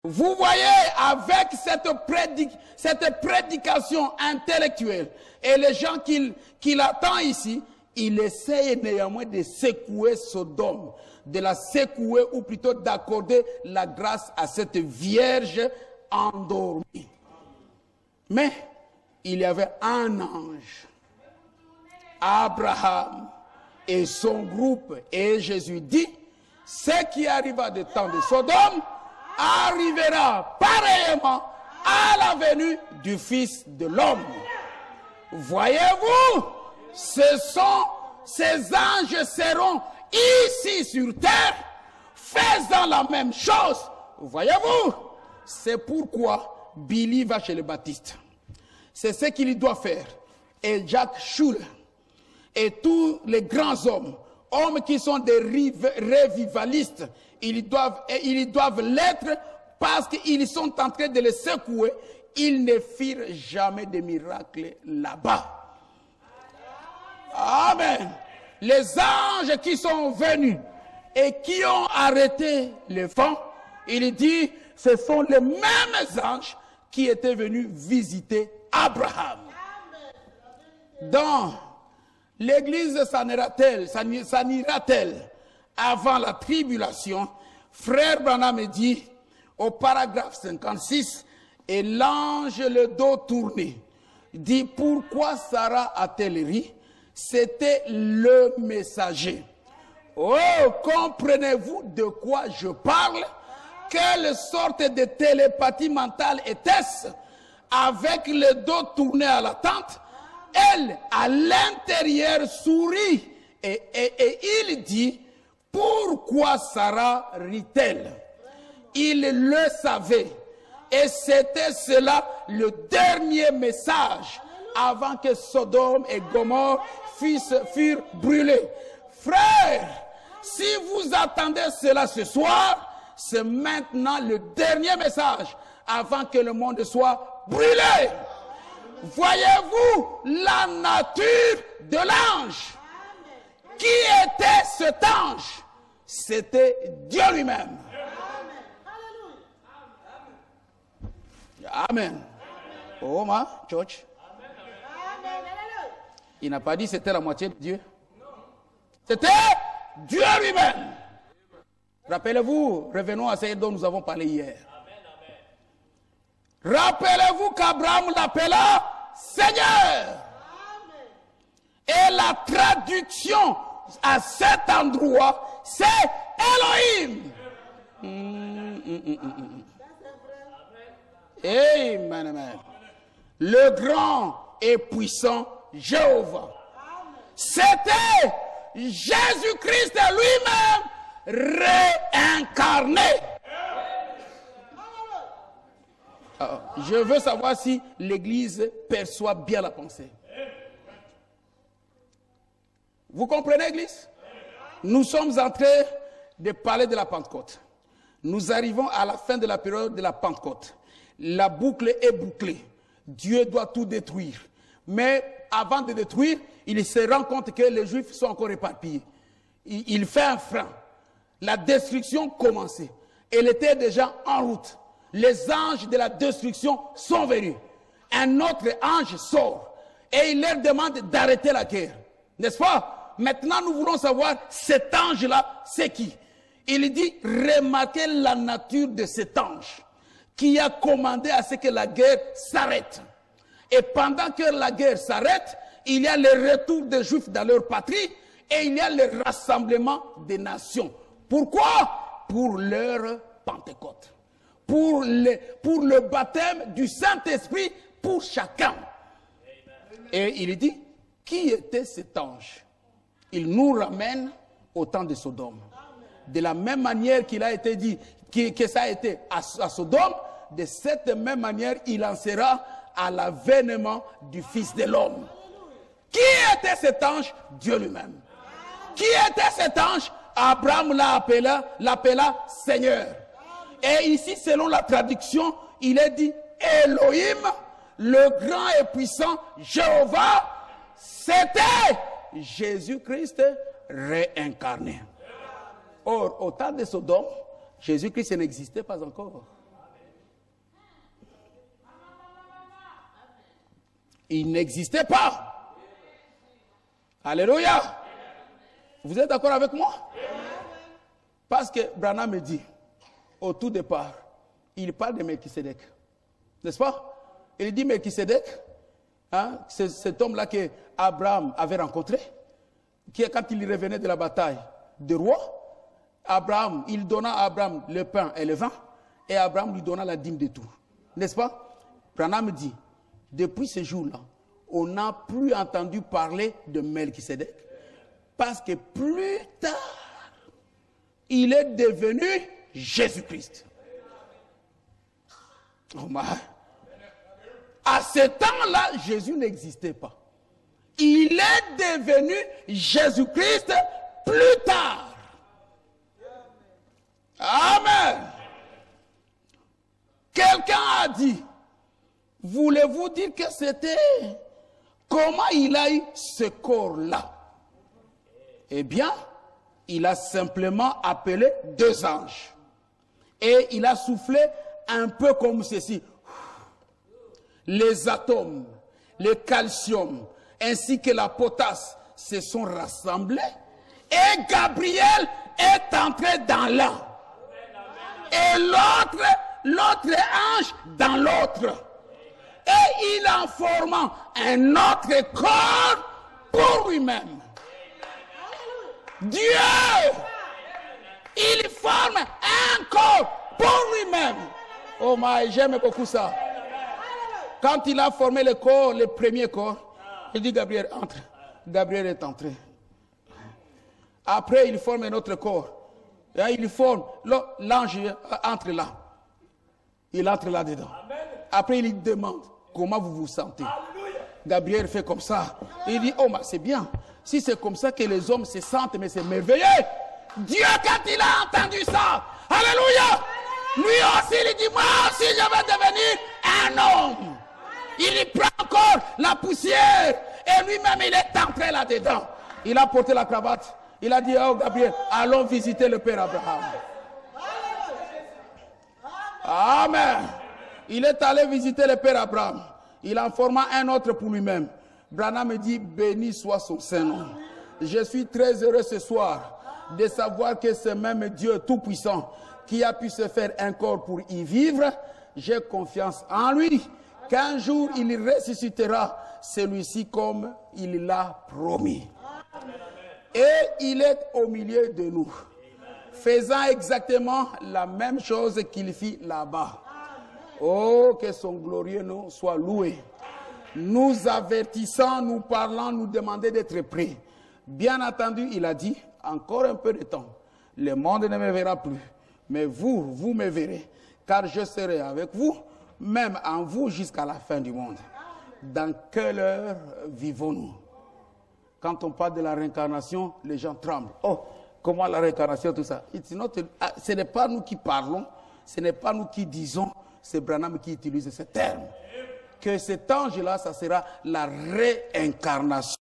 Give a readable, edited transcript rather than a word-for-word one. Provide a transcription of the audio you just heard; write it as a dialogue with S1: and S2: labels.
S1: Vous voyez, avec cette prédication intellectuelle et les gens qu'il attend ici, il essaye néanmoins de secouer Sodome, de la secouer ou plutôt d'accorder la grâce à cette vierge endormie. Mais il y avait un ange, Abraham et son groupe, et Jésus dit, ce qui arriva du temps de Sodome arrivera pareillement à la venue du Fils de l'homme. Voyez-vous, ces anges seront ici sur terre, faisant la même chose. Voyez-vous, c'est pourquoi Billy va chez le Baptiste. C'est ce qu'il doit faire. Et Jacques Schuller et tous les grands hommes qui sont des revivalistes, ils doivent l'être parce qu'ils sont en train de les secouer. Ils ne firent jamais de miracles là-bas. Amen. Les anges qui sont venus et qui ont arrêté le vent, il dit, ce sont les mêmes anges qui étaient venus visiter Abraham. Donc, l'église s'en ira-t-elle avant la tribulation? Frère Branham dit au paragraphe 56, et l'ange le dos tourné dit, pourquoi Sarah a-t-elle ri? C'était le messager. Oh, comprenez-vous de quoi je parle? Quelle sorte de télépathie mentale était-ce? Avec le dos tourné à la tente, elle, à l'intérieur, sourit. Et il dit, pourquoi Sarah rit-elle? Il le savait. Et c'était cela le dernier message avant que Sodome et Gomorrhe furent brûlés. Frères, si vous attendez cela ce soir, c'est maintenant le dernier message avant que le monde soit brûlé. Voyez-vous la nature de l'ange? Qui était cet ange? C'était Dieu lui-même. Amen. Oh, ma church. Il n'a pas dit c'était la moitié de Dieu. C'était Dieu lui-même. Rappelez-vous, revenons à ce dont nous avons parlé hier. Rappelez-vous qu'Abraham l'appela Seigneur. Et la traduction à cet endroit, c'est Elohim. Amen, amen. Le grand et puissant Jéhovah. C'était Jésus-Christ lui-même réincarné. Je veux savoir si l'Église perçoit bien la pensée. Vous comprenez, Église? Nous sommes en train de parler de la Pentecôte. Nous arrivons à la fin de la période de la Pentecôte. La boucle est bouclée. Dieu doit tout détruire. Mais avant de détruire, il se rend compte que les Juifs sont encore éparpillés. Il fait un frein. La destruction commençait. Elle était déjà en route. Les anges de la destruction sont venus. Un autre ange sort. Et il leur demande d'arrêter la guerre. N'est-ce pas? Maintenant, nous voulons savoir, cet ange-là, c'est qui? Il dit, remarquez la nature de cet ange qui a commandé à ce que la guerre s'arrête. Et pendant que la guerre s'arrête, il y a le retour des Juifs dans leur patrie et il y a le rassemblement des nations. Pourquoi? Pour leur Pentecôte. Pour le baptême du Saint-Esprit pour chacun. Et il dit, qui était cet ange? Il nous ramène au temps de Sodome. De la même manière qu'il a été dit que ça a été à Sodome, de cette même manière, il en sera à l'avènement du Fils de l'homme. Qui était cet ange? Dieu lui-même. Qui était cet ange? Abraham l'appela Seigneur. Et ici, selon la traduction, il est dit Elohim, le grand et puissant Jéhovah, c'était Jésus-Christ réincarné. Or, au temps de Sodome, Jésus-Christ n'existait pas encore. Il n'existait pas. Alléluia. Vous êtes d'accord avec moi? Parce que Branham me dit, au tout départ, il parle de Melchisedec. N'est-ce pas? Il dit Melchisedec, hein, c'est cet homme-là que Abraham avait rencontré, qui, quand il revenait de la bataille de roi, Abraham, il donna à Abraham le pain et le vin, et Abraham lui donna la dîme de tout. N'est-ce pas? Branham dit, depuis ce jour-là, on n'a plus entendu parler de Melchisedec, parce que plus tard, il est devenu Jésus-Christ. Oh my. À ce temps-là, Jésus n'existait pas. Il est devenu Jésus-Christ plus tard. Amen. Quelqu'un a dit, voulez-vous dire que c'était comment il a eu ce corps-là? Eh bien, il a simplement appelé 2 anges. Et il a soufflé un peu comme ceci. Les atomes, le calcium, ainsi que la potasse se sont rassemblés. Et Gabriel est entré dans l'un. Et l'autre ange dans l'autre. Et il en formant un autre corps pour lui-même. Dieu, il forme un corps pour lui-même. Oh my, j'aime beaucoup ça. Quand il a formé le corps, le premier corps, il dit Gabriel, entre. Gabriel est entré. Après, il forme un autre corps. Et il forme, l'ange entre là. Il entre là-dedans. Après, il lui demande, comment vous vous sentez? Gabriel fait comme ça. Il dit, oh, c'est bien. Si c'est comme ça que les hommes se sentent, mais c'est merveilleux. Dieu, quand il a entendu ça, alléluia, lui aussi, il dit, moi aussi, je vais devenir un homme. Il prend encore la poussière et lui-même, il est entré là-dedans. Il a porté la cravate. Il a dit, oh Gabriel, allons visiter le Père Abraham. Amen. Il est allé visiter le Père Abraham. Il en forma un autre pour lui-même. Branham me dit, béni soit son Saint-Nom. Je suis très heureux ce soir de savoir que ce même Dieu tout-puissant qui a pu se faire un corps pour y vivre, j'ai confiance en lui, qu'un jour il ressuscitera celui-ci comme il l'a promis. Et il est au milieu de nous, faisant exactement la même chose qu'il fit là-bas. Oh, que son glorieux nom soit loué. Nous avertissant, nous parlant, nous demandant d'être prêts. Bien entendu, il a dit, encore un peu de temps, le monde ne me verra plus, mais vous, vous me verrez, car je serai avec vous, même en vous jusqu'à la fin du monde. Dans quelle heure vivons-nous? Quand on parle de la réincarnation, les gens tremblent. Oh, comment la réincarnation, tout ça? Ce n'est pas nous qui parlons, ce n'est pas nous qui disons, c'est Branham qui utilise ce terme. Que cet ange-là, ça sera la réincarnation.